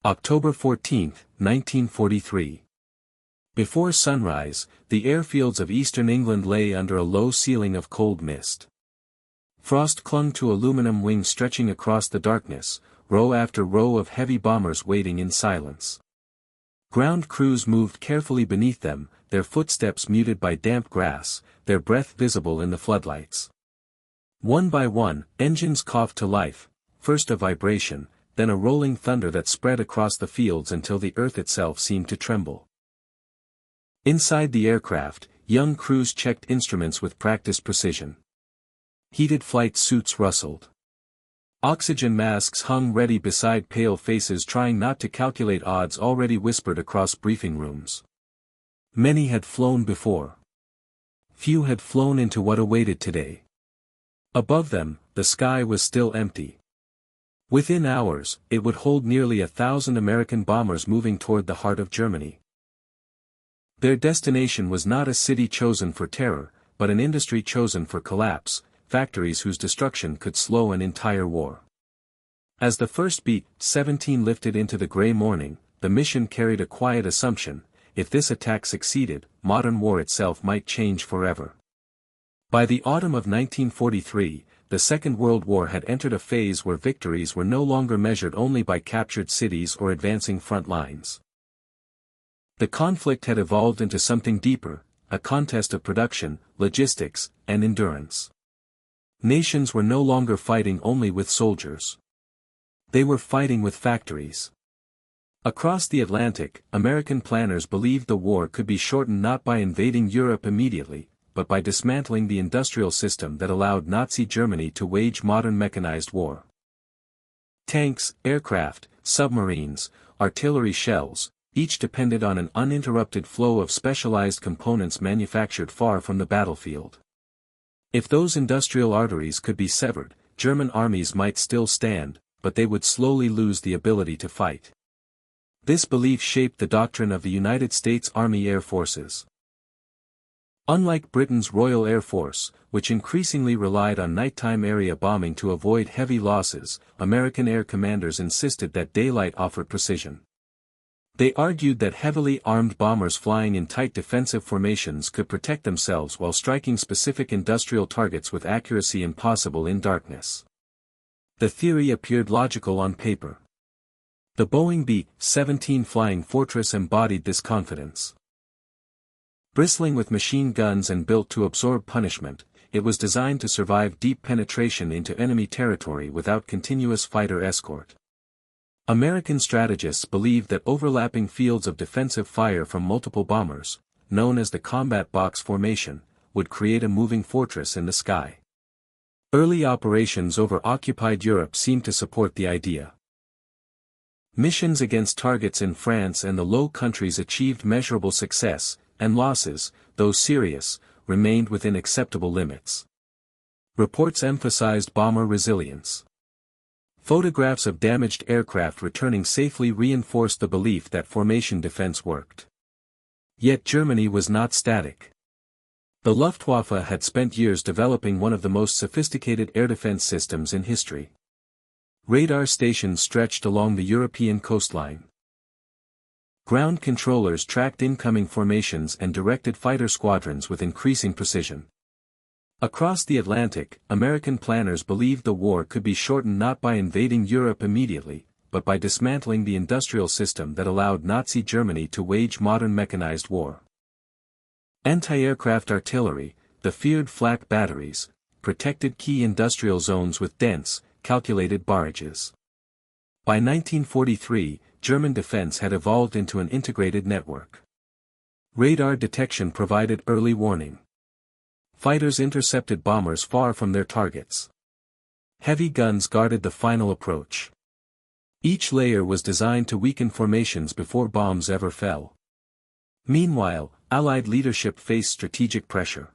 October 14, 1943. Before sunrise, the airfields of eastern England lay under a low ceiling of cold mist. Frost clung to aluminum wings stretching across the darkness, row after row of heavy bombers waiting in silence. Ground crews moved carefully beneath them, their footsteps muted by damp grass, their breath visible in the floodlights. One by one, engines coughed to life, first a vibration, then a rolling thunder that spread across the fields until the earth itself seemed to tremble. Inside the aircraft, young crews checked instruments with practiced precision. Heated flight suits rustled. Oxygen masks hung ready beside pale faces trying not to calculate odds already whispered across briefing rooms. Many had flown before. Few had flown into what awaited today. Above them, the sky was still empty. Within hours, it would hold nearly 1,000 American bombers moving toward the heart of Germany. Their destination was not a city chosen for terror, but an industry chosen for collapse, factories whose destruction could slow an entire war. As the first B-17 lifted into the gray morning, the mission carried a quiet assumption: if this attack succeeded, modern war itself might change forever. By the autumn of 1943, the Second World War had entered a phase where victories were no longer measured only by captured cities or advancing front lines. The conflict had evolved into something deeper, a contest of production, logistics, and endurance. Nations were no longer fighting only with soldiers. They were fighting with factories. Across the Atlantic, American planners believed the war could be shortened not by invading Europe immediately, but by dismantling the industrial system that allowed Nazi Germany to wage modern mechanized war. Tanks, aircraft, submarines, artillery shells, each depended on an uninterrupted flow of specialized components manufactured far from the battlefield. If those industrial arteries could be severed, German armies might still stand, but they would slowly lose the ability to fight. This belief shaped the doctrine of the United States Army Air Forces. Unlike Britain's Royal Air Force, which increasingly relied on nighttime area bombing to avoid heavy losses, American air commanders insisted that daylight offered precision. They argued that heavily armed bombers flying in tight defensive formations could protect themselves while striking specific industrial targets with accuracy impossible in darkness. The theory appeared logical on paper. The Boeing B-17 Flying Fortress embodied this confidence. Bristling with machine guns and built to absorb punishment, it was designed to survive deep penetration into enemy territory without continuous fighter escort. American strategists believed that overlapping fields of defensive fire from multiple bombers, known as the combat box formation, would create a moving fortress in the sky. Early operations over occupied Europe seemed to support the idea. Missions against targets in France and the Low Countries achieved measurable success, and losses, though serious, remained within acceptable limits. Reports emphasized bomber resilience. Photographs of damaged aircraft returning safely reinforced the belief that formation defense worked. Yet Germany was not static. The Luftwaffe had spent years developing one of the most sophisticated air defense systems in history. Radar stations stretched along the European coastline. Ground controllers tracked incoming formations and directed fighter squadrons with increasing precision. Across the Atlantic, American planners believed the war could be shortened not by invading Europe immediately, but by dismantling the industrial system that allowed Nazi Germany to wage modern mechanized war. Anti-aircraft artillery, the feared flak batteries, protected key industrial zones with dense, calculated barrages. By 1943, German defense had evolved into an integrated network. Radar detection provided early warning. Fighters intercepted bombers far from their targets. Heavy guns guarded the final approach. Each layer was designed to weaken formations before bombs ever fell. Meanwhile, Allied leadership faced strategic pressure.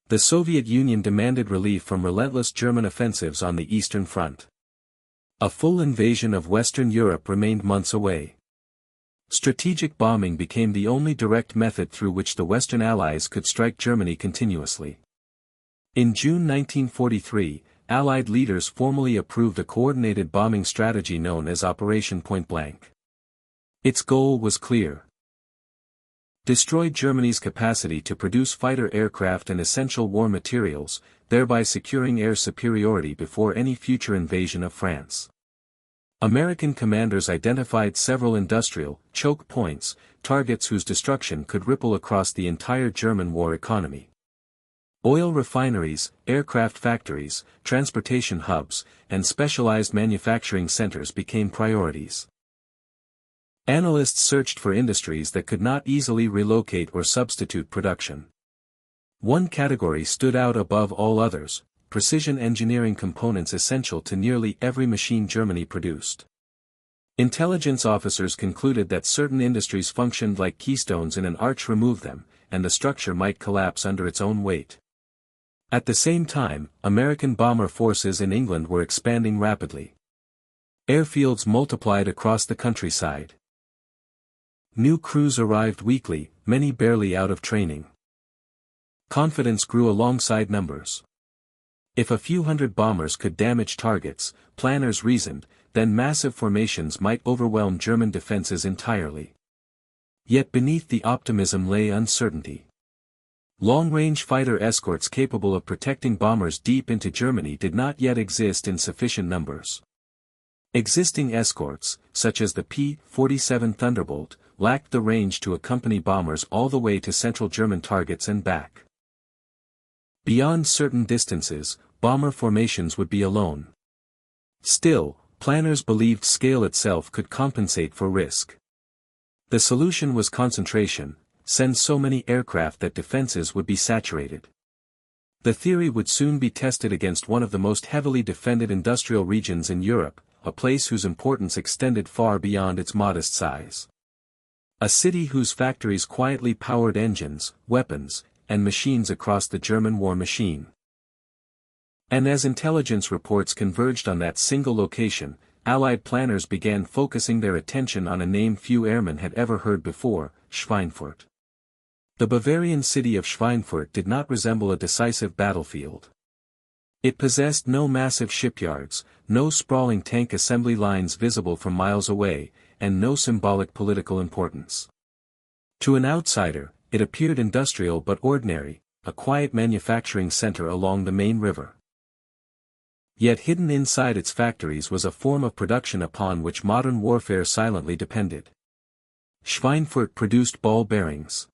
The Soviet Union demanded relief from relentless German offensives on the Eastern Front. A full invasion of Western Europe remained months away. Strategic bombing became the only direct method through which the Western Allies could strike Germany continuously. In June 1943, Allied leaders formally approved a coordinated bombing strategy known as Operation Point Blank. Its goal was clear: destroy Germany's capacity to produce fighter aircraft and essential war materials, thereby securing air superiority before any future invasion of France. American commanders identified several industrial choke points, targets whose destruction could ripple across the entire German war economy. Oil refineries, aircraft factories, transportation hubs, and specialized manufacturing centers became priorities. Analysts searched for industries that could not easily relocate or substitute production. One category stood out above all others: precision engineering components essential to nearly every machine Germany produced. Intelligence officers concluded that certain industries functioned like keystones in an arch. Remove them, and the structure might collapse under its own weight. At the same time, American bomber forces in England were expanding rapidly. Airfields multiplied across the countryside. New crews arrived weekly, many barely out of training. Confidence grew alongside numbers. If a few hundred bombers could damage targets, planners reasoned, then massive formations might overwhelm German defenses entirely. Yet beneath the optimism lay uncertainty. Long-range fighter escorts capable of protecting bombers deep into Germany did not yet exist in sufficient numbers. Existing escorts, such as the P-47 Thunderbolt, lacked the range to accompany bombers all the way to central German targets and back. Beyond certain distances, bomber formations would be alone. Still, planners believed scale itself could compensate for risk. The solution was concentration: send so many aircraft that defenses would be saturated. The theory would soon be tested against one of the most heavily defended industrial regions in Europe, a place whose importance extended far beyond its modest size. A city whose factories quietly powered engines, weapons, and machines across the German war machine. And as intelligence reports converged on that single location, Allied planners began focusing their attention on a name few airmen had ever heard before: Schweinfurt. The Bavarian city of Schweinfurt did not resemble a decisive battlefield. It possessed no massive shipyards, no sprawling tank assembly lines visible from miles away, and no symbolic political importance. To an outsider, it appeared industrial but ordinary, a quiet manufacturing center along the main river. Yet hidden inside its factories was a form of production upon which modern warfare silently depended. Schweinfurt produced ball bearings.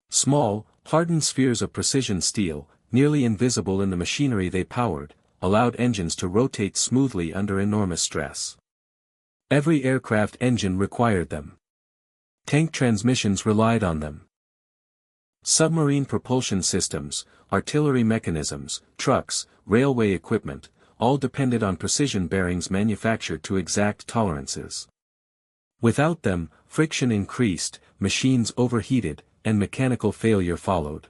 Small, hardened spheres of precision steel, nearly invisible in the machinery they powered, allowed engines to rotate smoothly under enormous stress. Every aircraft engine required them. Tank transmissions relied on them. Submarine propulsion systems, artillery mechanisms, trucks, railway equipment, all depended on precision bearings manufactured to exact tolerances. Without them, friction increased, machines overheated, and mechanical failure followed.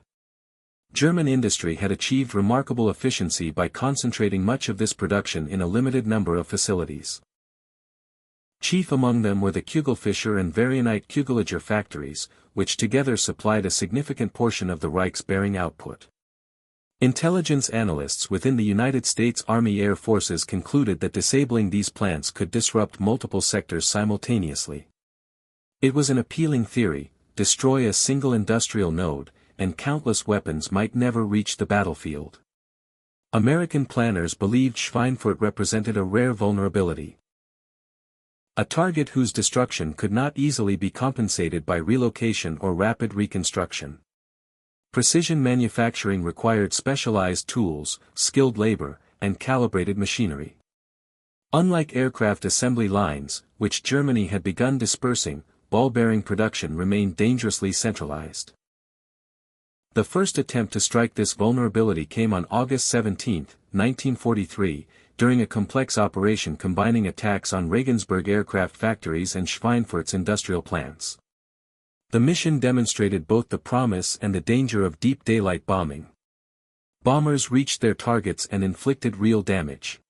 German industry had achieved remarkable efficiency by concentrating much of this production in a limited number of facilities. Chief among them were the Kugelfischer and Varianite Kugelager factories, which together supplied a significant portion of the Reich's bearing output. Intelligence analysts within the United States Army Air Forces concluded that disabling these plants could disrupt multiple sectors simultaneously. It was an appealing theory: destroy a single industrial node, and countless weapons might never reach the battlefield. American planners believed Schweinfurt represented a rare vulnerability. A target whose destruction could not easily be compensated by relocation or rapid reconstruction. Precision manufacturing required specialized tools, skilled labor, and calibrated machinery. Unlike aircraft assembly lines, which Germany had begun dispersing, ball bearing production remained dangerously centralized. The first attempt to strike this vulnerability came on August 17, 1943, during a complex operation combining attacks on Regensburg aircraft factories and Schweinfurt's industrial plants. The mission demonstrated both the promise and the danger of deep daylight bombing. Bombers reached their targets and inflicted real damage.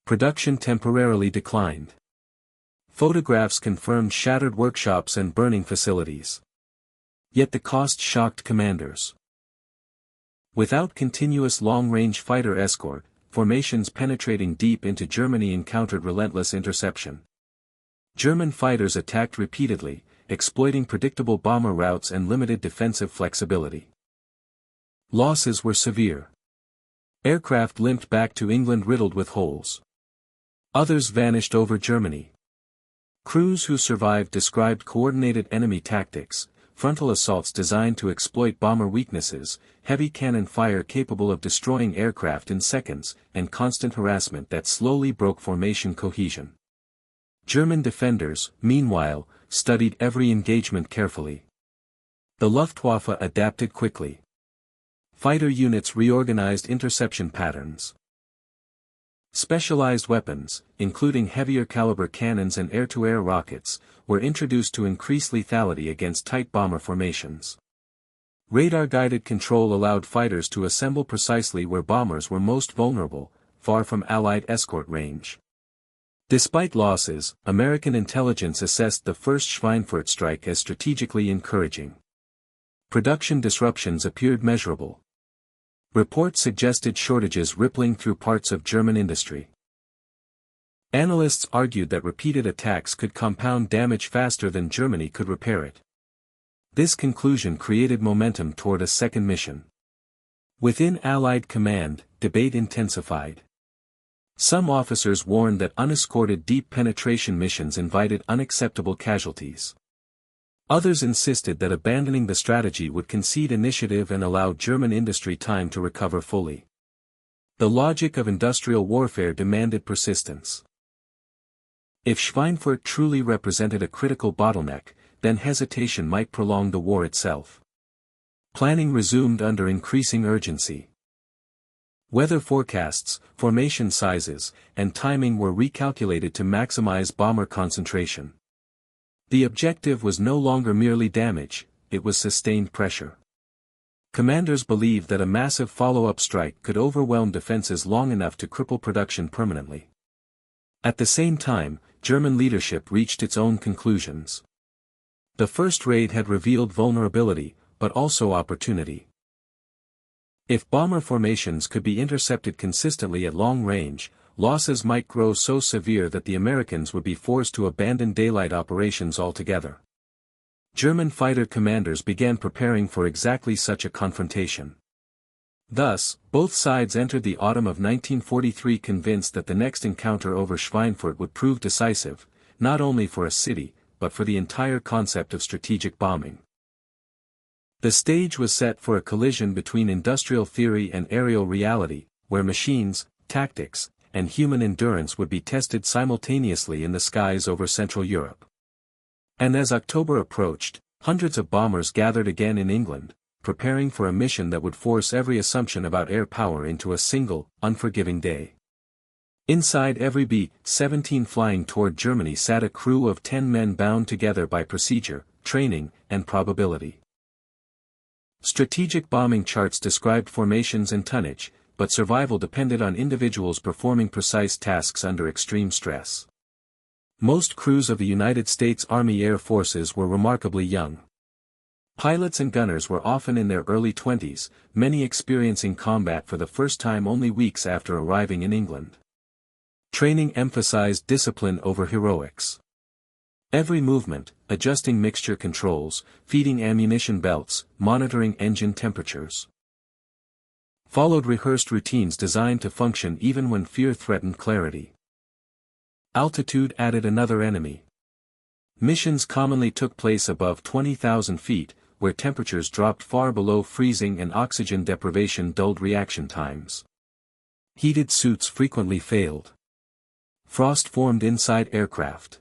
Production temporarily declined. Photographs confirmed shattered workshops and burning facilities. Yet the cost shocked commanders. Without continuous long-range fighter escort, formations penetrating deep into Germany encountered relentless interception. German fighters attacked repeatedly, exploiting predictable bomber routes and limited defensive flexibility. Losses were severe. Aircraft limped back to England riddled with holes. Others vanished over Germany. Crews who survived described coordinated enemy tactics, frontal assaults designed to exploit bomber weaknesses, heavy cannon fire capable of destroying aircraft in seconds, and constant harassment that slowly broke formation cohesion. German defenders, meanwhile, studied every engagement carefully. The Luftwaffe adapted quickly. Fighter units reorganized interception patterns. Specialized weapons, including heavier caliber cannons and air-to-air rockets, were introduced to increase lethality against tight bomber formations. Radar-guided control allowed fighters to assemble precisely where bombers were most vulnerable, far from Allied escort range. Despite losses, American intelligence assessed the first Schweinfurt strike as strategically encouraging. Production disruptions appeared measurable. Reports suggested shortages rippling through parts of German industry. Analysts argued that repeated attacks could compound damage faster than Germany could repair it. This conclusion created momentum toward a second mission. Within Allied command, debate intensified. Some officers warned that unescorted deep penetration missions invited unacceptable casualties. Others insisted that abandoning the strategy would concede initiative and allow German industry time to recover fully. The logic of industrial warfare demanded persistence. If Schweinfurt truly represented a critical bottleneck, then hesitation might prolong the war itself. Planning resumed under increasing urgency. Weather forecasts, formation sizes, and timing were recalculated to maximize bomber concentration. The objective was no longer merely damage, it was sustained pressure. Commanders believed that a massive follow-up strike could overwhelm defenses long enough to cripple production permanently. At the same time, German leadership reached its own conclusions. The first raid had revealed vulnerability, but also opportunity. If bomber formations could be intercepted consistently at long range, losses might grow so severe that the Americans would be forced to abandon daylight operations altogether. German fighter commanders began preparing for exactly such a confrontation. Thus, both sides entered the autumn of 1943 convinced that the next encounter over Schweinfurt would prove decisive, not only for a city, but for the entire concept of strategic bombing. The stage was set for a collision between industrial theory and aerial reality, where machines, tactics, and human endurance would be tested simultaneously in the skies over Central Europe. And as October approached, hundreds of bombers gathered again in England, preparing for a mission that would force every assumption about air power into a single, unforgiving day. Inside every B-17 flying toward Germany sat a crew of 10 men bound together by procedure, training, and probability. Strategic bombing charts described formations and tonnage, but survival depended on individuals performing precise tasks under extreme stress. Most crews of the United States Army Air Forces were remarkably young. Pilots and gunners were often in their early 20s, many experiencing combat for the first time only weeks after arriving in England. Training emphasized discipline over heroics. Every movement, adjusting mixture controls, feeding ammunition belts, monitoring engine temperatures, followed rehearsed routines designed to function even when fear threatened clarity. Altitude added another enemy. Missions commonly took place above 20,000 feet, where temperatures dropped far below freezing and oxygen deprivation dulled reaction times. Heated suits frequently failed. Frost formed inside aircraft.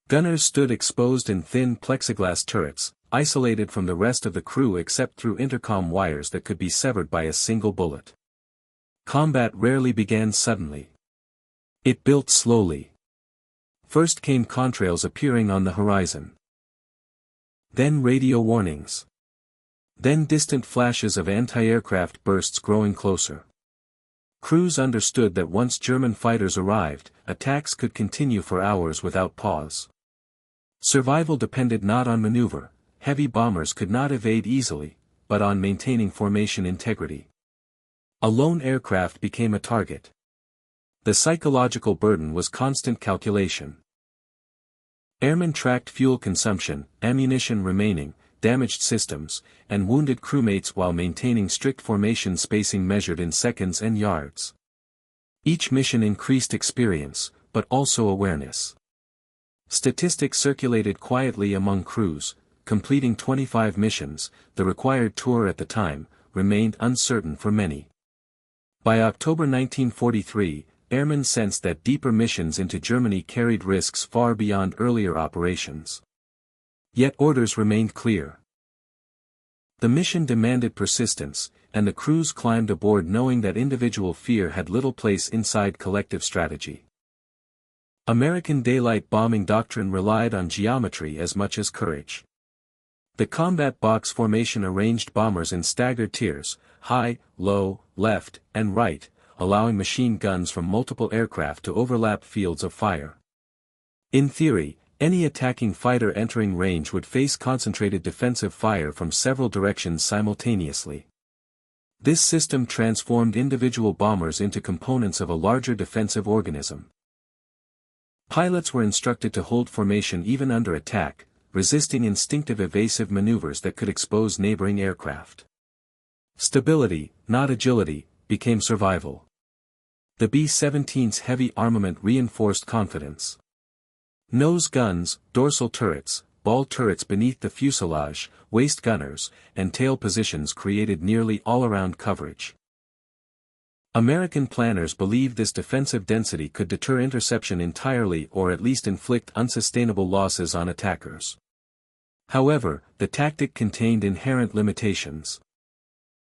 Gunners stood exposed in thin plexiglass turrets, isolated from the rest of the crew except through intercom wires that could be severed by a single bullet. Combat rarely began suddenly. It built slowly. First came contrails appearing on the horizon. Then radio warnings. Then distant flashes of anti-aircraft bursts growing closer. Crews understood that once German fighters arrived, attacks could continue for hours without pause. Survival depended not on maneuver, heavy bombers could not evade easily, but on maintaining formation integrity. A lone aircraft became a target. The psychological burden was constant calculation. Airmen tracked fuel consumption, ammunition remaining, damaged systems, and wounded crewmates while maintaining strict formation spacing measured in seconds and yards. Each mission increased experience, but also awareness. Statistics circulated quietly among crews: completing 25 missions, the required tour at the time, remained uncertain for many. By October 1943, airmen sensed that deeper missions into Germany carried risks far beyond earlier operations. Yet orders remained clear. The mission demanded persistence, and the crews climbed aboard knowing that individual fear had little place inside collective strategy. American daylight bombing doctrine relied on geometry as much as courage. The combat box formation arranged bombers in staggered tiers, high, low, left, and right, allowing machine guns from multiple aircraft to overlap fields of fire. In theory, any attacking fighter entering range would face concentrated defensive fire from several directions simultaneously. This system transformed individual bombers into components of a larger defensive organism. Pilots were instructed to hold formation even under attack, resisting instinctive evasive maneuvers that could expose neighboring aircraft. Stability, not agility, became survival. The B-17's heavy armament reinforced confidence. Nose guns, dorsal turrets, ball turrets beneath the fuselage, waist gunners, and tail positions created nearly all-around coverage. American planners believed this defensive density could deter interception entirely or at least inflict unsustainable losses on attackers. However, the tactic contained inherent limitations.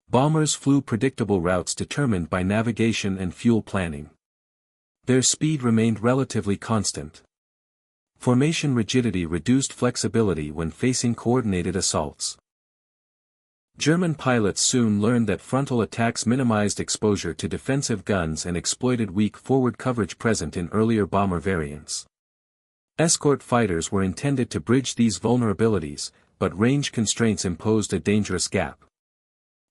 Bombers flew predictable routes determined by navigation and fuel planning. Their speed remained relatively constant. Formation rigidity reduced flexibility when facing coordinated assaults. German pilots soon learned that frontal attacks minimized exposure to defensive guns and exploited weak forward coverage present in earlier bomber variants. Escort fighters were intended to bridge these vulnerabilities, but range constraints imposed a dangerous gap.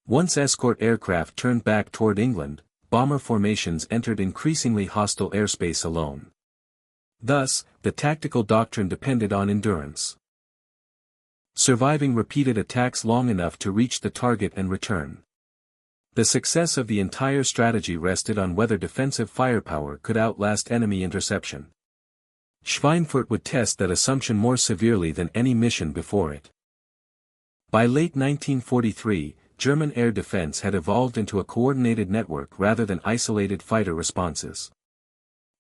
Once escort aircraft turned back toward England, bomber formations entered increasingly hostile airspace alone. Thus, the tactical doctrine depended on endurance. Surviving repeated attacks long enough to reach the target and return. The success of the entire strategy rested on whether defensive firepower could outlast enemy interception. Schweinfurt would test that assumption more severely than any mission before it. By late 1943, German air defense had evolved into a coordinated network rather than isolated fighter responses.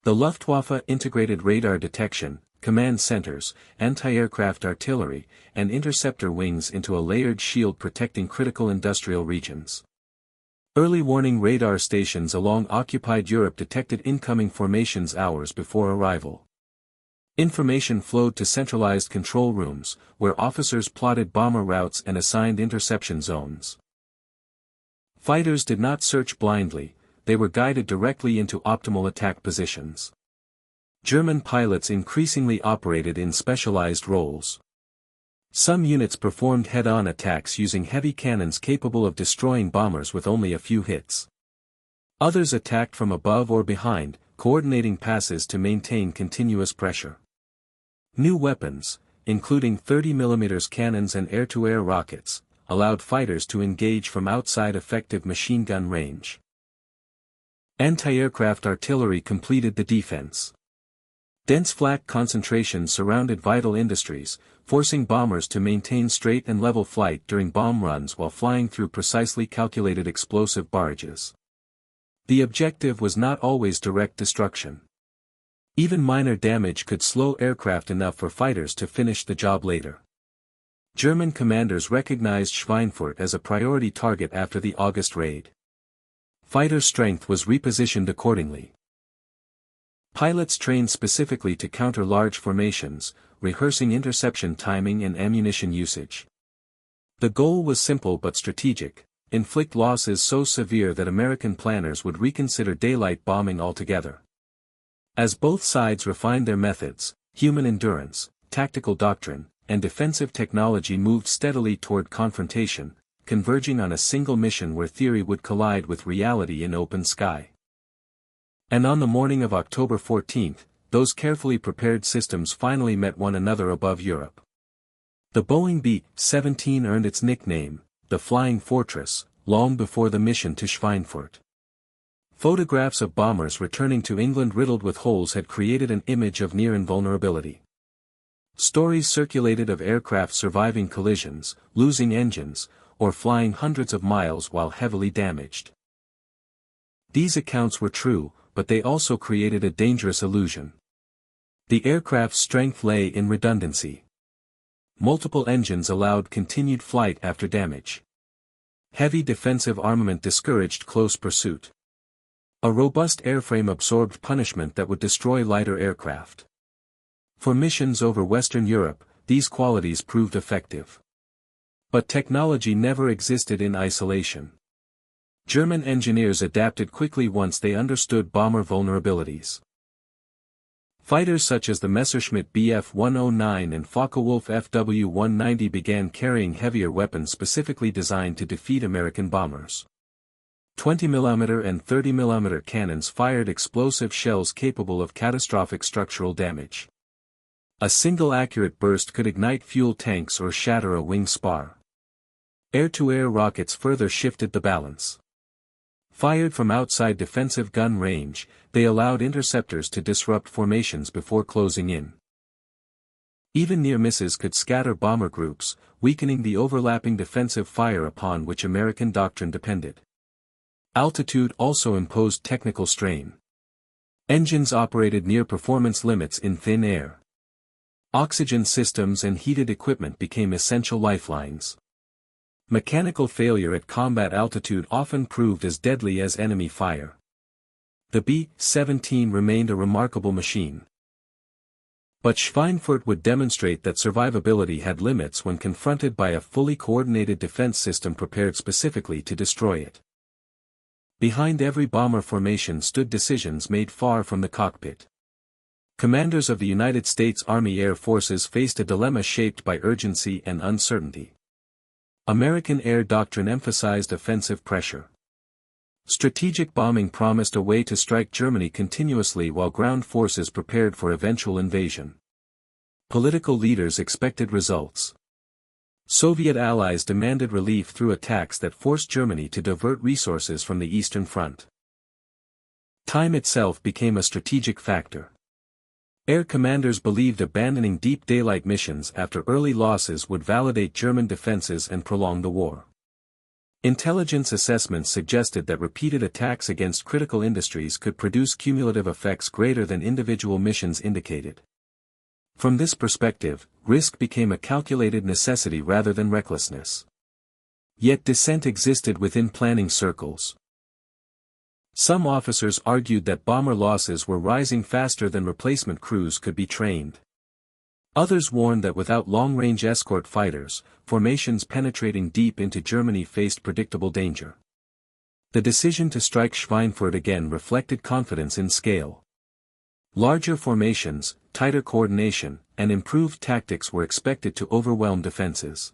The Luftwaffe integrated radar detection, command centers, anti-aircraft artillery, and interceptor wings into a layered shield protecting critical industrial regions. Early warning radar stations along occupied Europe detected incoming formations hours before arrival. Information flowed to centralized control rooms, where officers plotted bomber routes and assigned interception zones. Fighters did not search blindly, they were guided directly into optimal attack positions. German pilots increasingly operated in specialized roles. Some units performed head-on attacks using heavy cannons capable of destroying bombers with only a few hits. Others attacked from above or behind, coordinating passes to maintain continuous pressure. New weapons, including 30mm cannons and air-to-air rockets, allowed fighters to engage from outside effective machine gun range. Anti-aircraft artillery completed the defense. Dense flak concentrations surrounded vital industries, forcing bombers to maintain straight and level flight during bomb runs while flying through precisely calculated explosive barrages. The objective was not always direct destruction. Even minor damage could slow aircraft enough for fighters to finish the job later. German commanders recognized Schweinfurt as a priority target after the August raid. Fighter strength was repositioned accordingly. Pilots trained specifically to counter large formations, rehearsing interception timing and ammunition usage. The goal was simple but strategic: inflict losses so severe that American planners would reconsider daylight bombing altogether. As both sides refined their methods, human endurance, tactical doctrine, and defensive technology moved steadily toward confrontation, converging on a single mission where theory would collide with reality in open sky. And on the morning of October 14, those carefully prepared systems finally met one another above Europe. The Boeing B-17 earned its nickname, the Flying Fortress, long before the mission to Schweinfurt. Photographs of bombers returning to England riddled with holes had created an image of near invulnerability. Stories circulated of aircraft surviving collisions, losing engines, or flying hundreds of miles while heavily damaged. These accounts were true, but they also created a dangerous illusion. The aircraft's strength lay in redundancy. Multiple engines allowed continued flight after damage. Heavy defensive armament discouraged close pursuit. A robust airframe absorbed punishment that would destroy lighter aircraft. For missions over Western Europe, these qualities proved effective. But technology never existed in isolation. German engineers adapted quickly once they understood bomber vulnerabilities. Fighters such as the Messerschmitt Bf 109 and Focke-Wulf Fw 190 began carrying heavier weapons specifically designed to defeat American bombers. 20mm and 30mm cannons fired explosive shells capable of catastrophic structural damage. A single accurate burst could ignite fuel tanks or shatter a wing spar. Air-to-air rockets further shifted the balance. Fired from outside defensive gun range, they allowed interceptors to disrupt formations before closing in. Even near misses could scatter bomber groups, weakening the overlapping defensive fire upon which American doctrine depended. Altitude also imposed technical strain. Engines operated near performance limits in thin air. Oxygen systems and heated equipment became essential lifelines. Mechanical failure at combat altitude often proved as deadly as enemy fire. The B-17 remained a remarkable machine. But Schweinfurt would demonstrate that survivability had limits when confronted by a fully coordinated defense system prepared specifically to destroy it. Behind every bomber formation stood decisions made far from the cockpit. Commanders of the United States Army Air Forces faced a dilemma shaped by urgency and uncertainty. American air doctrine emphasized offensive pressure. Strategic bombing promised a way to strike Germany continuously while ground forces prepared for eventual invasion. Political leaders expected results. Soviet allies demanded relief through attacks that forced Germany to divert resources from the Eastern Front. Time itself became a strategic factor. Air commanders believed abandoning deep daylight missions after early losses would validate German defenses and prolong the war. Intelligence assessments suggested that repeated attacks against critical industries could produce cumulative effects greater than individual missions indicated. From this perspective, risk became a calculated necessity rather than recklessness. Yet dissent existed within planning circles. Some officers argued that bomber losses were rising faster than replacement crews could be trained. Others warned that without long-range escort fighters, formations penetrating deep into Germany faced predictable danger. The decision to strike Schweinfurt again reflected confidence in scale. Larger formations, tighter coordination, and improved tactics were expected to overwhelm defenses.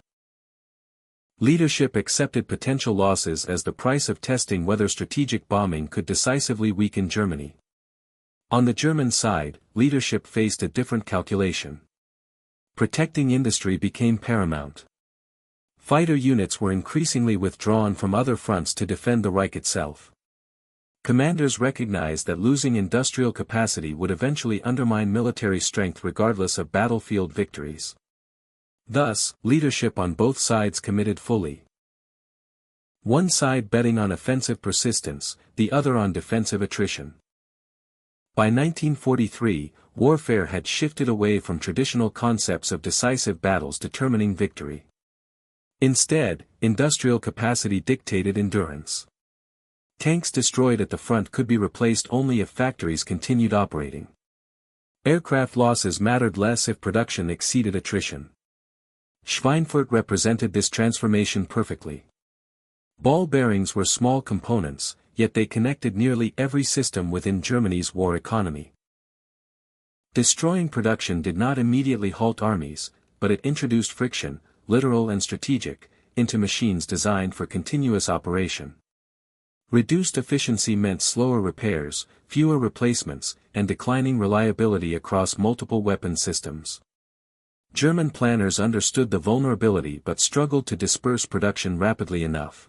Leadership accepted potential losses as the price of testing whether strategic bombing could decisively weaken Germany. On the German side, leadership faced a different calculation. Protecting industry became paramount. Fighter units were increasingly withdrawn from other fronts to defend the Reich itself. Commanders recognized that losing industrial capacity would eventually undermine military strength regardless of battlefield victories. Thus, leadership on both sides committed fully. One side betting on offensive persistence, the other on defensive attrition. By 1943, warfare had shifted away from traditional concepts of decisive battles determining victory. Instead, industrial capacity dictated endurance. Tanks destroyed at the front could be replaced only if factories continued operating. Aircraft losses mattered less if production exceeded attrition. Schweinfurt represented this transformation perfectly. Ball bearings were small components, yet they connected nearly every system within Germany's war economy. Destroying production did not immediately halt armies, but it introduced friction, literal and strategic, into machines designed for continuous operation. Reduced efficiency meant slower repairs, fewer replacements, and declining reliability across multiple weapon systems. German planners understood the vulnerability but struggled to disperse production rapidly enough.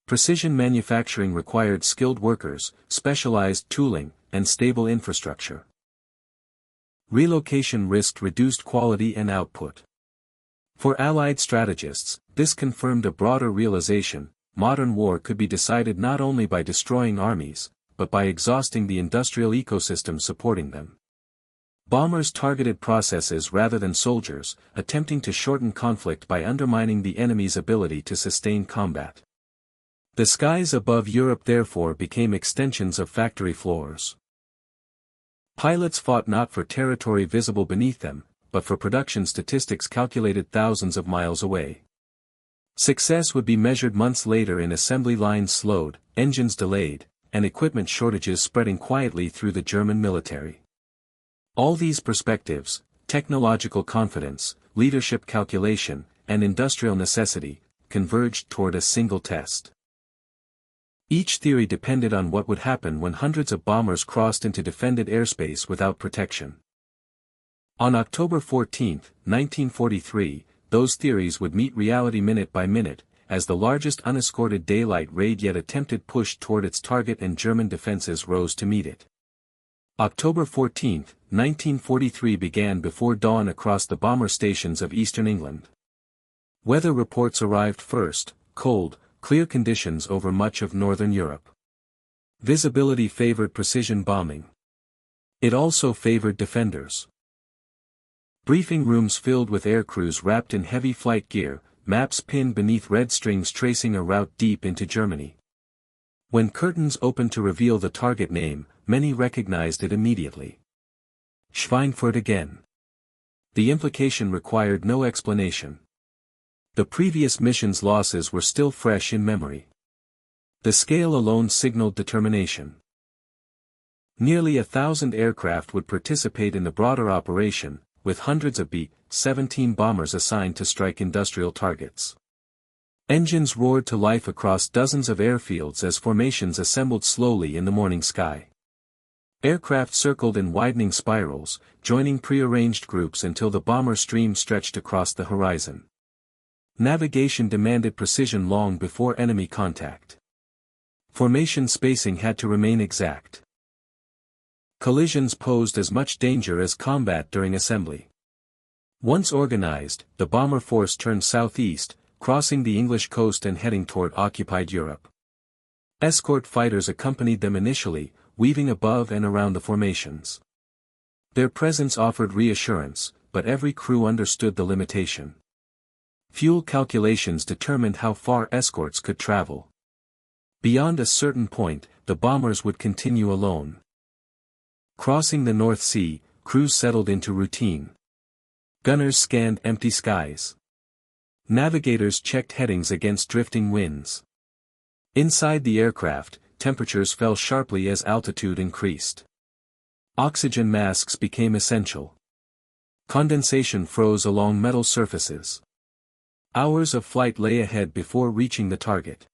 Precision manufacturing required skilled workers, specialized tooling, and stable infrastructure. Relocation risked reduced quality and output. For Allied strategists, this confirmed a broader realization: modern war could be decided not only by destroying armies, but by exhausting the industrial ecosystem supporting them. Bombers targeted processes rather than soldiers, attempting to shorten conflict by undermining the enemy's ability to sustain combat. The skies above Europe therefore became extensions of factory floors. Pilots fought not for territory visible beneath them, but for production statistics calculated thousands of miles away. Success would be measured months later in assembly lines slowed, engines delayed, and equipment shortages spreading quietly through the German military. All these perspectives, technological confidence, leadership calculation, and industrial necessity, converged toward a single test. Each theory depended on what would happen when hundreds of bombers crossed into defended airspace without protection. On October 14, 1943, those theories would meet reality minute by minute, as the largest unescorted daylight raid yet attempted pushed toward its target and German defenses rose to meet it. October 14, 1943 began before dawn across the bomber stations of eastern England. Weather reports arrived first: cold, clear conditions over much of northern Europe. Visibility favored precision bombing. It also favored defenders. Briefing rooms filled with aircrews wrapped in heavy flight gear, maps pinned beneath red strings tracing a route deep into Germany. When curtains opened to reveal the target name, many recognized it immediately. Schweinfurt again. The implication required no explanation. The previous mission's losses were still fresh in memory. The scale alone signaled determination. Nearly 1,000 aircraft would participate in the broader operation, with hundreds of B-17 bombers assigned to strike industrial targets. Engines roared to life across dozens of airfields as formations assembled slowly in the morning sky. Aircraft circled in widening spirals, joining prearranged groups until the bomber stream stretched across the horizon. Navigation demanded precision long before enemy contact. Formation spacing had to remain exact. Collisions posed as much danger as combat during assembly. Once organized, the bomber force turned southeast, crossing the English coast and heading toward occupied Europe. Escort fighters accompanied them initially, weaving above and around the formations. Their presence offered reassurance, but every crew understood the limitation. Fuel calculations determined how far escorts could travel. Beyond a certain point, the bombers would continue alone. Crossing the North Sea, crews settled into routine. Gunners scanned empty skies. Navigators checked headings against drifting winds. Inside the aircraft, temperatures fell sharply as altitude increased. Oxygen masks became essential. Condensation froze along metal surfaces. Hours of flight lay ahead before reaching the target.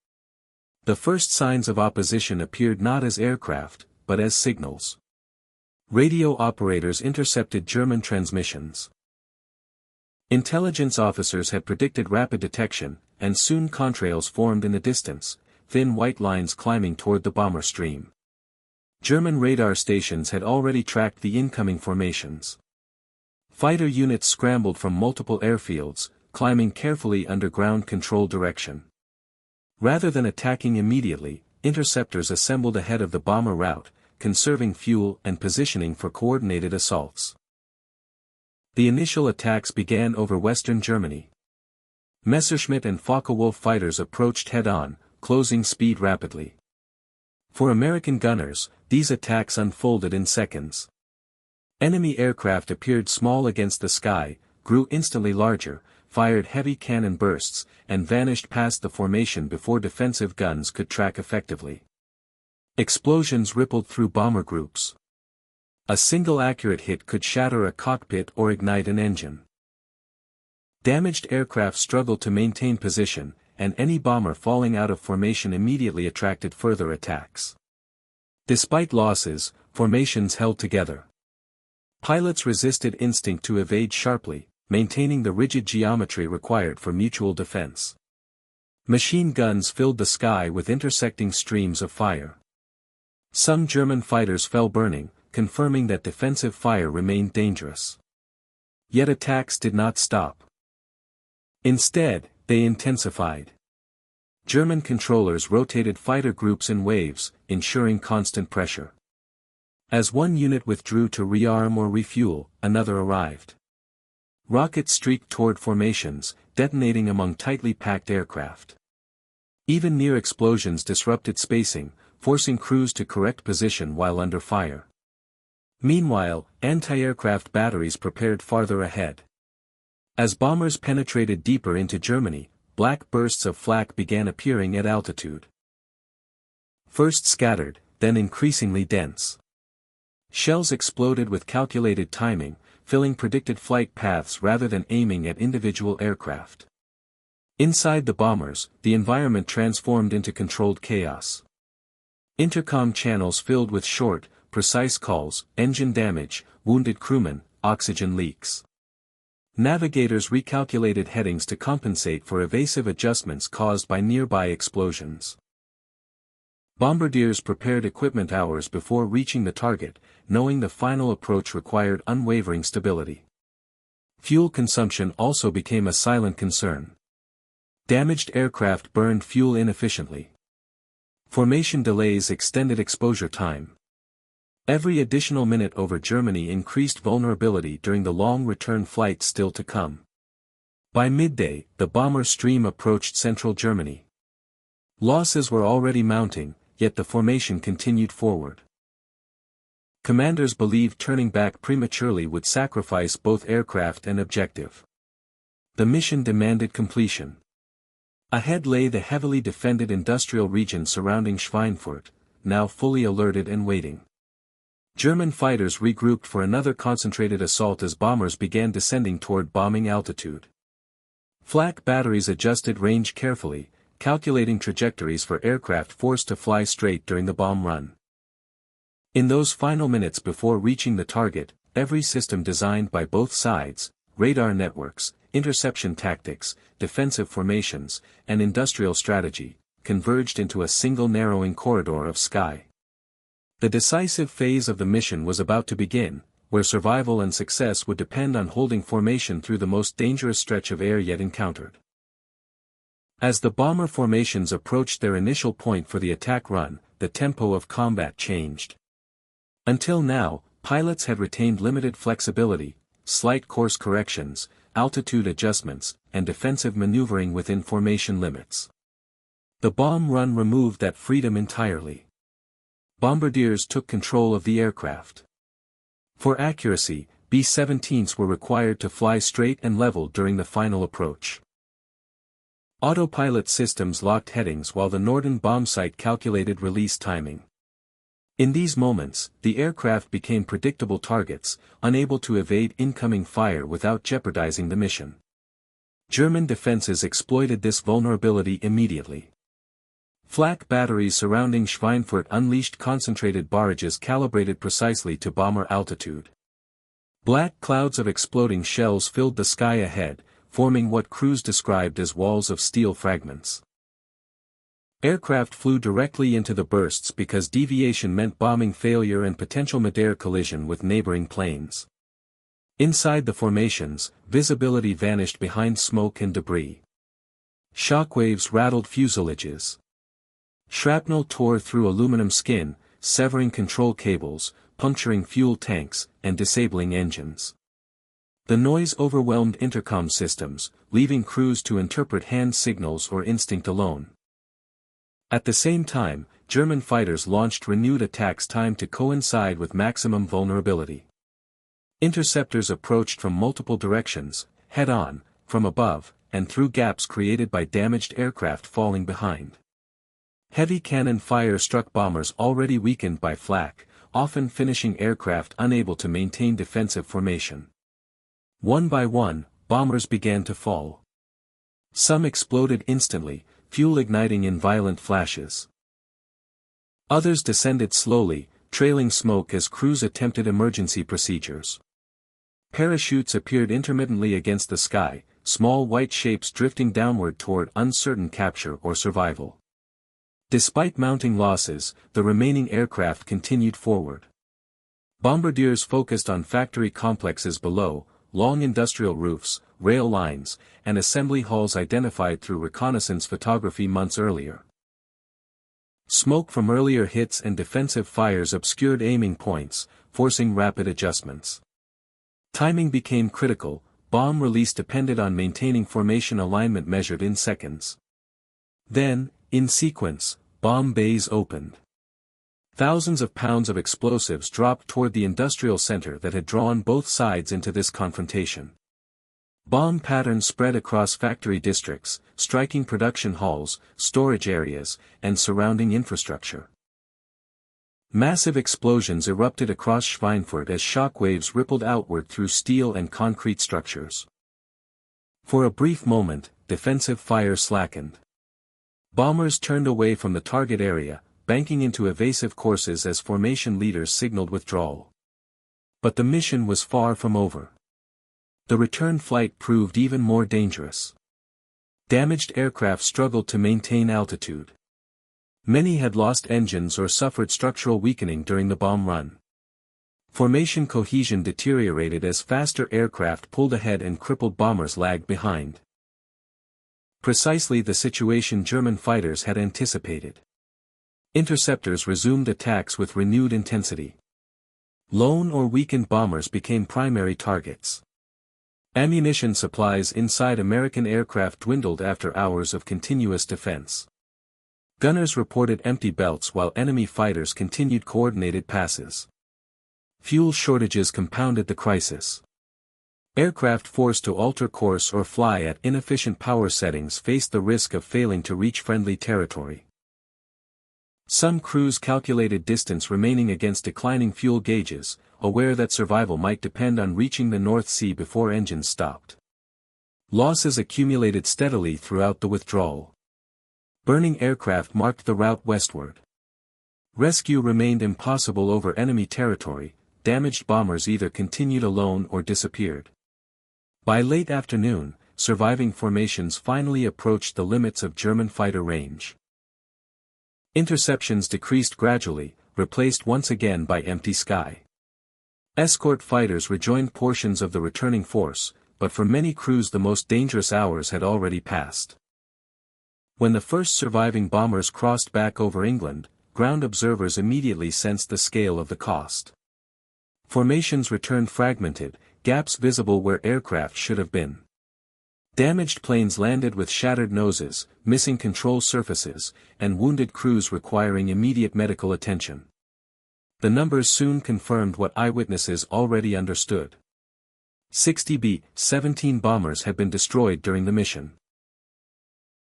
The first signs of opposition appeared not as aircraft, but as signals. Radio operators intercepted German transmissions. Intelligence officers had predicted rapid detection, and soon contrails formed in the distance, thin white lines climbing toward the bomber stream. German radar stations had already tracked the incoming formations. Fighter units scrambled from multiple airfields, climbing carefully under ground control direction. Rather than attacking immediately, interceptors assembled ahead of the bomber route, conserving fuel and positioning for coordinated assaults. The initial attacks began over western Germany. Messerschmitt and Focke-Wulf fighters approached head-on, closing speed rapidly. For American gunners, these attacks unfolded in seconds. Enemy aircraft appeared small against the sky, grew instantly larger, fired heavy cannon bursts, and vanished past the formation before defensive guns could track effectively. Explosions rippled through bomber groups. A single accurate hit could shatter a cockpit or ignite an engine. Damaged aircraft struggled to maintain position, and any bomber falling out of formation immediately attracted further attacks. Despite losses, formations held together. Pilots resisted instinct to evade sharply, maintaining the rigid geometry required for mutual defense. Machine guns filled the sky with intersecting streams of fire. Some German fighters fell burning, confirming that defensive fire remained dangerous. Yet attacks did not stop. Instead, they intensified. German controllers rotated fighter groups in waves, ensuring constant pressure. As one unit withdrew to rearm or refuel, another arrived. Rockets streaked toward formations, detonating among tightly packed aircraft. Even near explosions disrupted spacing, forcing crews to correct position while under fire. Meanwhile, anti-aircraft batteries prepared farther ahead. As bombers penetrated deeper into Germany, black bursts of flak began appearing at altitude. First scattered, then increasingly dense. Shells exploded with calculated timing, filling predicted flight paths rather than aiming at individual aircraft. Inside the bombers, the environment transformed into controlled chaos. Intercom channels filled with short, precise calls, engine damage, wounded crewmen, oxygen leaks. Navigators recalculated headings to compensate for evasive adjustments caused by nearby explosions. Bombardiers prepared equipment hours before reaching the target, knowing the final approach required unwavering stability. Fuel consumption also became a silent concern. Damaged aircraft burned fuel inefficiently. Formation delays extended exposure time. Every additional minute over Germany increased vulnerability during the long return flights still to come. By midday, the bomber stream approached central Germany. Losses were already mounting, yet the formation continued forward. Commanders believed turning back prematurely would sacrifice both aircraft and objective. The mission demanded completion. Ahead lay the heavily defended industrial region surrounding Schweinfurt, now fully alerted and waiting. German fighters regrouped for another concentrated assault as bombers began descending toward bombing altitude. Flak batteries adjusted range carefully, calculating trajectories for aircraft forced to fly straight during the bomb run. In those final minutes before reaching the target, every system designed by both sides, radar networks, interception tactics, defensive formations, and industrial strategy, converged into a single narrowing corridor of sky. The decisive phase of the mission was about to begin, where survival and success would depend on holding formation through the most dangerous stretch of air yet encountered. As the bomber formations approached their initial point for the attack run, the tempo of combat changed. Until now, pilots had retained limited flexibility, slight course corrections, altitude adjustments, and defensive maneuvering within formation limits. The bomb run removed that freedom entirely. Bombardiers took control of the aircraft. For accuracy, B-17s were required to fly straight and level during the final approach. Autopilot systems locked headings while the Norden bombsight calculated release timing. In these moments, the aircraft became predictable targets, unable to evade incoming fire without jeopardizing the mission. German defenses exploited this vulnerability immediately. Flak batteries surrounding Schweinfurt unleashed concentrated barrages calibrated precisely to bomber altitude. Black clouds of exploding shells filled the sky ahead, forming what crews described as walls of steel fragments. Aircraft flew directly into the bursts because deviation meant bombing failure and potential mid-air collision with neighboring planes. Inside the formations, visibility vanished behind smoke and debris. Shockwaves rattled fuselages. Shrapnel tore through aluminum skin, severing control cables, puncturing fuel tanks, and disabling engines. The noise overwhelmed intercom systems, leaving crews to interpret hand signals or instinct alone. At the same time, German fighters launched renewed attacks timed to coincide with maximum vulnerability. Interceptors approached from multiple directions, head-on, from above, and through gaps created by damaged aircraft falling behind. Heavy cannon fire struck bombers already weakened by flak, often finishing aircraft unable to maintain defensive formation. One by one, bombers began to fall. Some exploded instantly, fuel igniting in violent flashes. Others descended slowly, trailing smoke as crews attempted emergency procedures. Parachutes appeared intermittently against the sky, small white shapes drifting downward toward uncertain capture or survival. Despite mounting losses, the remaining aircraft continued forward. Bombardiers focused on factory complexes below, long industrial roofs, rail lines, and assembly halls identified through reconnaissance photography months earlier. Smoke from earlier hits and defensive fires obscured aiming points, forcing rapid adjustments. Timing became critical, bomb release depended on maintaining formation alignment measured in seconds. Then, in sequence, bomb bays opened. Thousands of pounds of explosives dropped toward the industrial center that had drawn both sides into this confrontation. Bomb patterns spread across factory districts, striking production halls, storage areas, and surrounding infrastructure. Massive explosions erupted across Schweinfurt as shock waves rippled outward through steel and concrete structures. For a brief moment, defensive fire slackened. Bombers turned away from the target area, banking into evasive courses as formation leaders signaled withdrawal. But the mission was far from over. The return flight proved even more dangerous. Damaged aircraft struggled to maintain altitude. Many had lost engines or suffered structural weakening during the bomb run. Formation cohesion deteriorated as faster aircraft pulled ahead and crippled bombers lagged behind. Precisely the situation German fighters had anticipated. Interceptors resumed attacks with renewed intensity. Lone or weakened bombers became primary targets. Ammunition supplies inside American aircraft dwindled after hours of continuous defense. Gunners reported empty belts while enemy fighters continued coordinated passes. Fuel shortages compounded the crisis. Aircraft forced to alter course or fly at inefficient power settings faced the risk of failing to reach friendly territory. Some crews calculated distance remaining against declining fuel gauges, aware that survival might depend on reaching the North Sea before engines stopped. Losses accumulated steadily throughout the withdrawal. Burning aircraft marked the route westward. Rescue remained impossible over enemy territory, damaged bombers either continued alone or disappeared. By late afternoon, surviving formations finally approached the limits of German fighter range. Interceptions decreased gradually, replaced once again by empty sky. Escort fighters rejoined portions of the returning force, but for many crews the most dangerous hours had already passed. When the first surviving bombers crossed back over England, ground observers immediately sensed the scale of the cost. Formations returned fragmented, gaps visible where aircraft should have been. Damaged planes landed with shattered noses, missing control surfaces, and wounded crews requiring immediate medical attention. The numbers soon confirmed what eyewitnesses already understood. 60 B-17 bombers had been destroyed during the mission.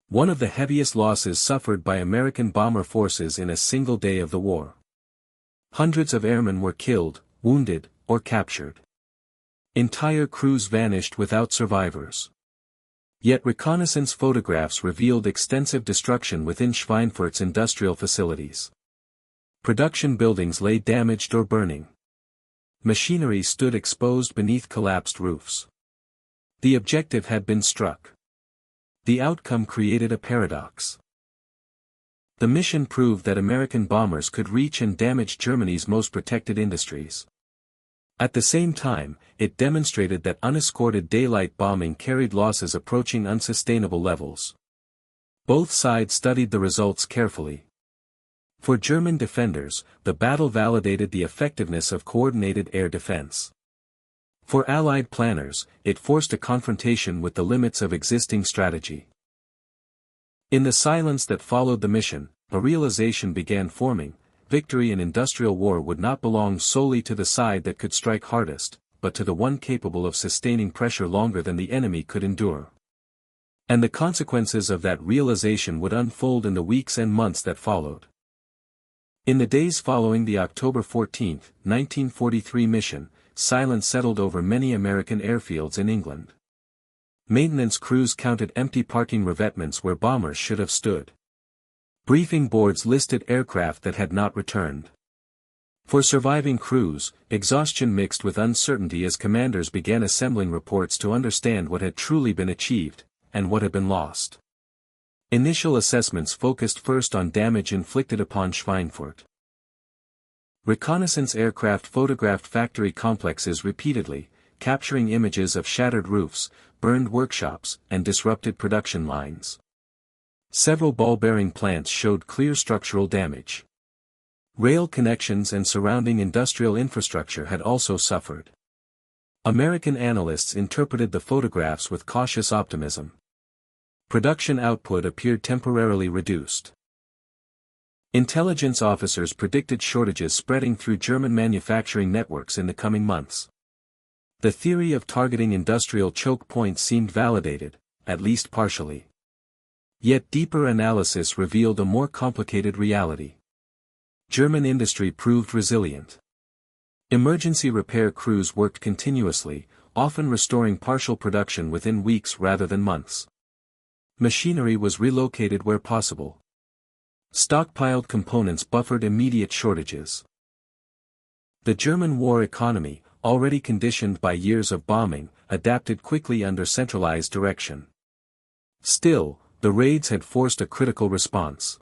One of the heaviest losses suffered by American bomber forces in a single day of the war. Hundreds of airmen were killed, wounded, or captured. Entire crews vanished without survivors. Yet reconnaissance photographs revealed extensive destruction within Schweinfurt's industrial facilities. Production buildings lay damaged or burning. Machinery stood exposed beneath collapsed roofs. The objective had been struck. The outcome created a paradox. The mission proved that American bombers could reach and damage Germany's most protected industries. At the same time, it demonstrated that unescorted daylight bombing carried losses approaching unsustainable levels. Both sides studied the results carefully. For German defenders, the battle validated the effectiveness of coordinated air defense. For Allied planners, it forced a confrontation with the limits of existing strategy. In the silence that followed the mission, a realization began forming: victory in industrial war would not belong solely to the side that could strike hardest, but to the one capable of sustaining pressure longer than the enemy could endure. And the consequences of that realization would unfold in the weeks and months that followed. In the days following the October 14, 1943 mission, silence settled over many American airfields in England. Maintenance crews counted empty parking revetments where bombers should have stood. Briefing boards listed aircraft that had not returned. For surviving crews, exhaustion mixed with uncertainty as commanders began assembling reports to understand what had truly been achieved, and what had been lost. Initial assessments focused first on damage inflicted upon Schweinfurt. Reconnaissance aircraft photographed factory complexes repeatedly, capturing images of shattered roofs, burned workshops, and disrupted production lines. Several ball-bearing plants showed clear structural damage. Rail connections and surrounding industrial infrastructure had also suffered. American analysts interpreted the photographs with cautious optimism. Production output appeared temporarily reduced. Intelligence officers predicted shortages spreading through German manufacturing networks in the coming months. The theory of targeting industrial choke points seemed validated, at least partially. Yet deeper analysis revealed a more complicated reality. German industry proved resilient. Emergency repair crews worked continuously, often restoring partial production within weeks rather than months. Machinery was relocated where possible. Stockpiled components buffered immediate shortages. The German war economy, already conditioned by years of bombing, adapted quickly under centralized direction. Still, the raids had forced a critical response.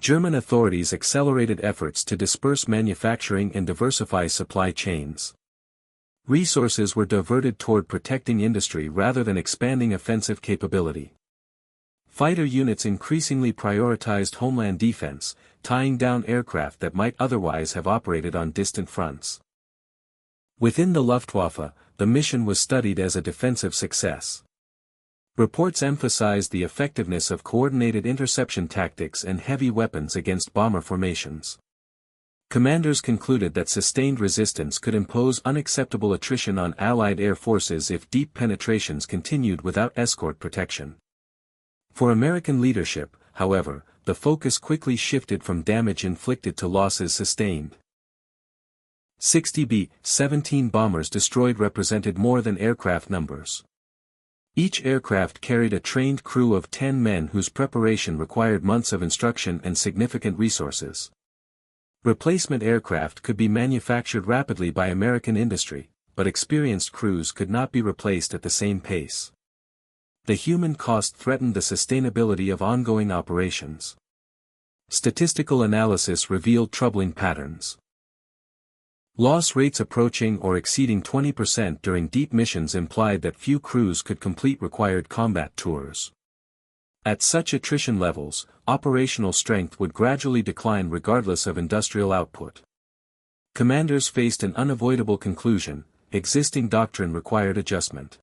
German authorities accelerated efforts to disperse manufacturing and diversify supply chains. Resources were diverted toward protecting industry rather than expanding offensive capability. Fighter units increasingly prioritized homeland defense, tying down aircraft that might otherwise have operated on distant fronts. Within the Luftwaffe, the mission was studied as a defensive success. Reports emphasized the effectiveness of coordinated interception tactics and heavy weapons against bomber formations. Commanders concluded that sustained resistance could impose unacceptable attrition on Allied air forces if deep penetrations continued without escort protection. For American leadership, however, the focus quickly shifted from damage inflicted to losses sustained. 60 B-17 bombers destroyed represented more than aircraft numbers. Each aircraft carried a trained crew of 10 men whose preparation required months of instruction and significant resources. Replacement aircraft could be manufactured rapidly by American industry, but experienced crews could not be replaced at the same pace. The human cost threatened the sustainability of ongoing operations. Statistical analysis revealed troubling patterns. Loss rates approaching or exceeding 20% during deep missions implied that few crews could complete required combat tours. At such attrition levels, operational strength would gradually decline regardless of industrial output. Commanders faced an unavoidable conclusion: existing doctrine required adjustment.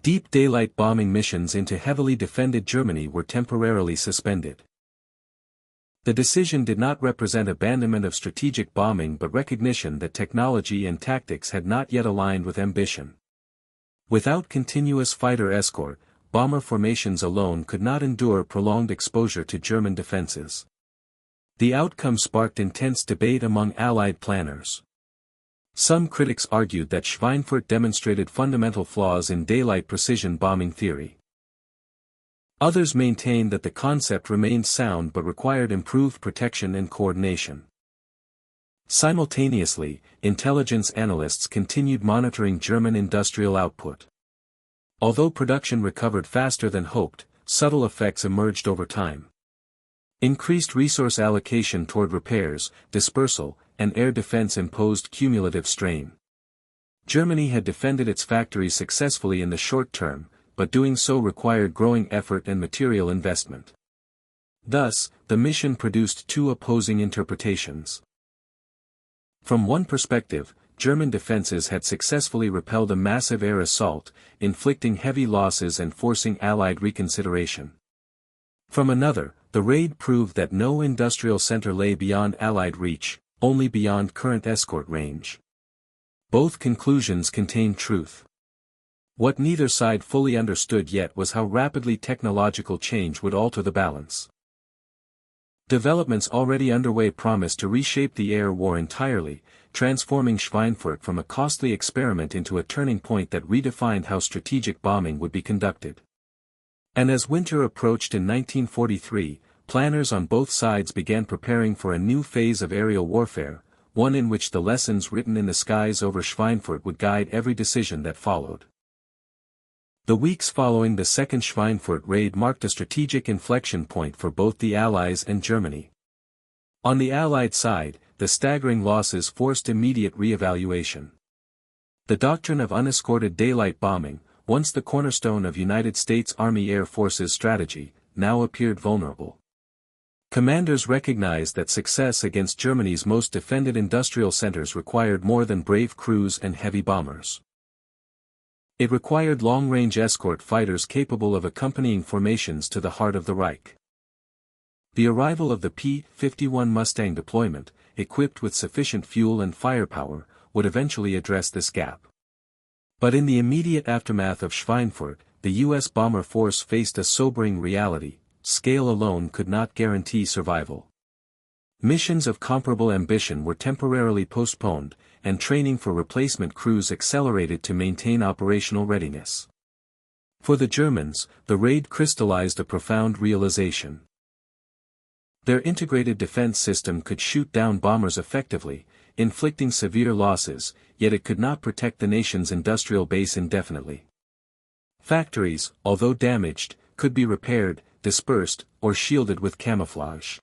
Deep daylight bombing missions into heavily defended Germany were temporarily suspended. The decision did not represent abandonment of strategic bombing but recognition that technology and tactics had not yet aligned with ambition. Without continuous fighter escort, bomber formations alone could not endure prolonged exposure to German defenses. The outcome sparked intense debate among Allied planners. Some critics argued that Schweinfurt demonstrated fundamental flaws in daylight precision bombing theory. Others maintained that the concept remained sound but required improved protection and coordination. Simultaneously, intelligence analysts continued monitoring German industrial output. Although production recovered faster than hoped, subtle effects emerged over time. Increased resource allocation toward repairs, dispersal, and air defense imposed cumulative strain. Germany had defended its factories successfully in the short term, but doing so required growing effort and material investment. Thus, the mission produced two opposing interpretations. From one perspective, German defenses had successfully repelled a massive air assault, inflicting heavy losses and forcing Allied reconsideration. From another, the raid proved that no industrial center lay beyond Allied reach, only beyond current escort range. Both conclusions contained truth. What neither side fully understood yet was how rapidly technological change would alter the balance. Developments already underway promised to reshape the air war entirely, transforming Schweinfurt from a costly experiment into a turning point that redefined how strategic bombing would be conducted. And as winter approached in 1943, planners on both sides began preparing for a new phase of aerial warfare, one in which the lessons written in the skies over Schweinfurt would guide every decision that followed. The weeks following the Second Schweinfurt raid marked a strategic inflection point for both the Allies and Germany. On the Allied side, the staggering losses forced immediate re-evaluation. The doctrine of unescorted daylight bombing, once the cornerstone of United States Army Air Force's strategy, now appeared vulnerable. Commanders recognized that success against Germany's most defended industrial centers required more than brave crews and heavy bombers. It required long-range escort fighters capable of accompanying formations to the heart of the Reich. The arrival of the P-51 Mustang deployment, equipped with sufficient fuel and firepower, would eventually address this gap. But in the immediate aftermath of Schweinfurt, the U.S. bomber force faced a sobering reality: scale alone could not guarantee survival. Missions of comparable ambition were temporarily postponed, and training for replacement crews accelerated to maintain operational readiness. For the Germans, the raid crystallized a profound realization. Their integrated defense system could shoot down bombers effectively, inflicting severe losses, yet it could not protect the nation's industrial base indefinitely. Factories, although damaged, could be repaired, dispersed, or shielded with camouflage.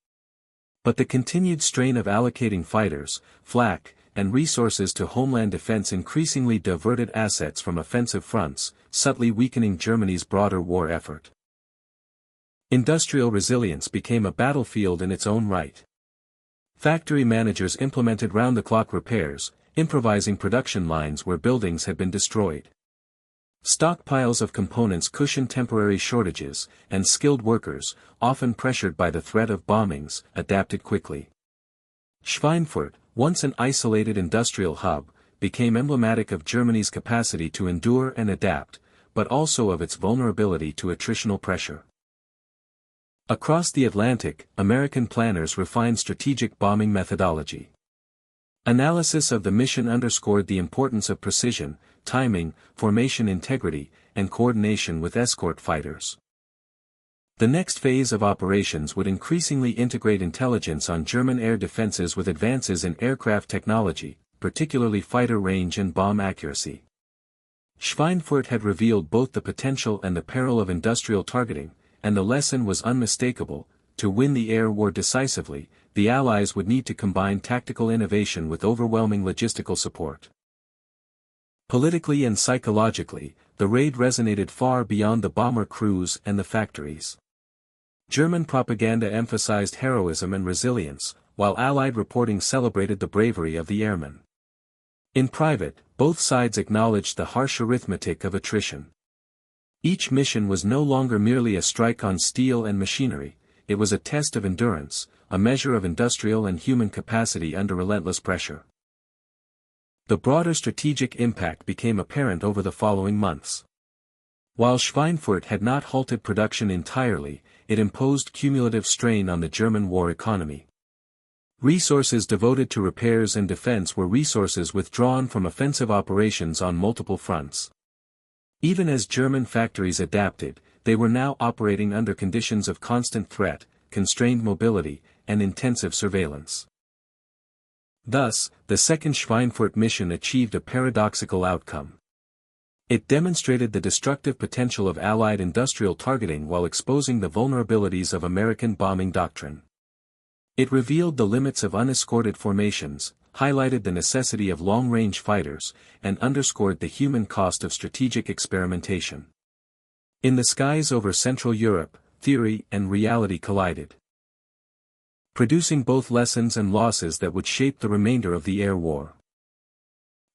But the continued strain of allocating fighters, flak, and resources to homeland defense increasingly diverted assets from offensive fronts, subtly weakening Germany's broader war effort. Industrial resilience became a battlefield in its own right. Factory managers implemented round-the-clock repairs, improvising production lines where buildings had been destroyed. Stockpiles of components cushioned temporary shortages, and skilled workers, often pressured by the threat of bombings, adapted quickly. Schweinfurt, once an isolated industrial hub, became emblematic of Germany's capacity to endure and adapt, but also of its vulnerability to attritional pressure. Across the Atlantic, American planners refined strategic bombing methodology. Analysis of the mission underscored the importance of precision, timing, formation integrity, and coordination with escort fighters. The next phase of operations would increasingly integrate intelligence on German air defenses with advances in aircraft technology, particularly fighter range and bomb accuracy. Schweinfurt had revealed both the potential and the peril of industrial targeting, and the lesson was unmistakable: to win the air war decisively, the Allies would need to combine tactical innovation with overwhelming logistical support. Politically and psychologically, the raid resonated far beyond the bomber crews and the factories. German propaganda emphasized heroism and resilience, while Allied reporting celebrated the bravery of the airmen. In private, both sides acknowledged the harsh arithmetic of attrition. Each mission was no longer merely a strike on steel and machinery, it was a test of endurance, a measure of industrial and human capacity under relentless pressure. The broader strategic impact became apparent over the following months. While Schweinfurt had not halted production entirely, it imposed cumulative strain on the German war economy. Resources devoted to repairs and defense were resources withdrawn from offensive operations on multiple fronts. Even as German factories adapted, they were now operating under conditions of constant threat, constrained mobility, and intensive surveillance. Thus, the second Schweinfurt mission achieved a paradoxical outcome. It demonstrated the destructive potential of Allied industrial targeting while exposing the vulnerabilities of American bombing doctrine. It revealed the limits of unescorted formations, highlighted the necessity of long-range fighters, and underscored the human cost of strategic experimentation. In the skies over Central Europe, theory and reality collided, producing both lessons and losses that would shape the remainder of the air war.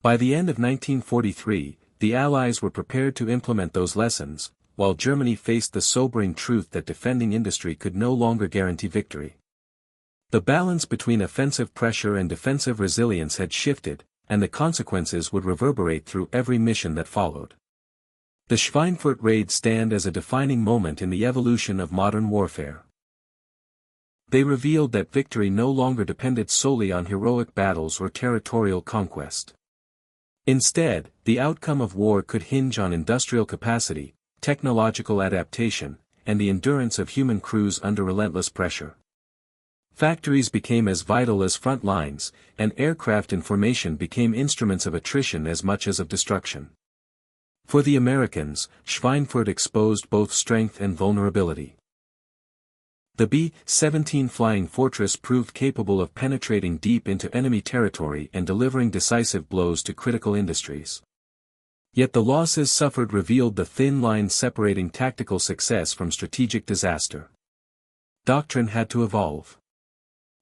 By the end of 1943, the Allies were prepared to implement those lessons, while Germany faced the sobering truth that defending industry could no longer guarantee victory. The balance between offensive pressure and defensive resilience had shifted, and the consequences would reverberate through every mission that followed. The Schweinfurt raid stands as a defining moment in the evolution of modern warfare. They revealed that victory no longer depended solely on heroic battles or territorial conquest. Instead, the outcome of war could hinge on industrial capacity, technological adaptation, and the endurance of human crews under relentless pressure. Factories became as vital as front lines, and aircraft in formation became instruments of attrition as much as of destruction. For the Americans, Schweinfurt exposed both strength and vulnerability. The B-17 Flying Fortress proved capable of penetrating deep into enemy territory and delivering decisive blows to critical industries. Yet the losses suffered revealed the thin line separating tactical success from strategic disaster. Doctrine had to evolve.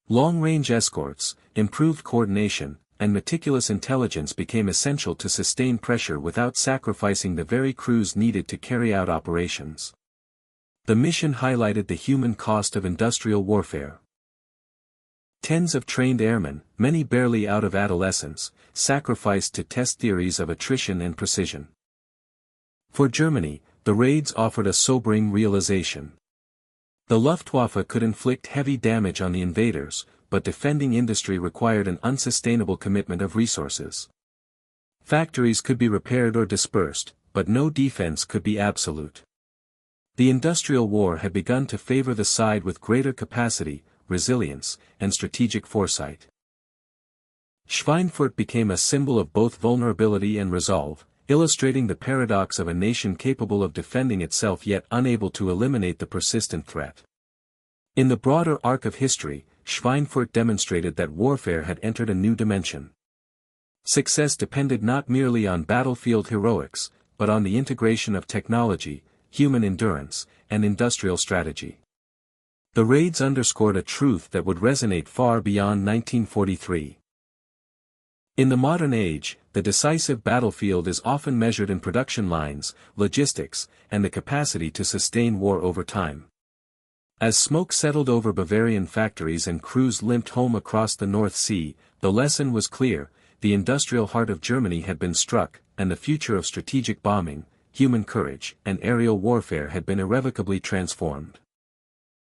Long-range escorts, improved coordination, and meticulous intelligence became essential to sustain pressure without sacrificing the very crews needed to carry out operations. The mission highlighted the human cost of industrial warfare. Tens of trained airmen, many barely out of adolescence, sacrificed to test theories of attrition and precision. For Germany, the raids offered a sobering realization. The Luftwaffe could inflict heavy damage on the invaders, but defending industry required an unsustainable commitment of resources. Factories could be repaired or dispersed, but no defense could be absolute. The industrial war had begun to favor the side with greater capacity, resilience, and strategic foresight. Schweinfurt became a symbol of both vulnerability and resolve, illustrating the paradox of a nation capable of defending itself yet unable to eliminate the persistent threat. In the broader arc of history, Schweinfurt demonstrated that warfare had entered a new dimension. Success depended not merely on battlefield heroics, but on the integration of technology, human endurance, and industrial strategy. The raids underscored a truth that would resonate far beyond 1943. In the modern age, the decisive battlefield is often measured in production lines, logistics, and the capacity to sustain war over time. As smoke settled over Bavarian factories and crews limped home across the North Sea, the lesson was clear: the industrial heart of Germany had been struck, and the future of strategic bombing, human courage, and aerial warfare had been irrevocably transformed.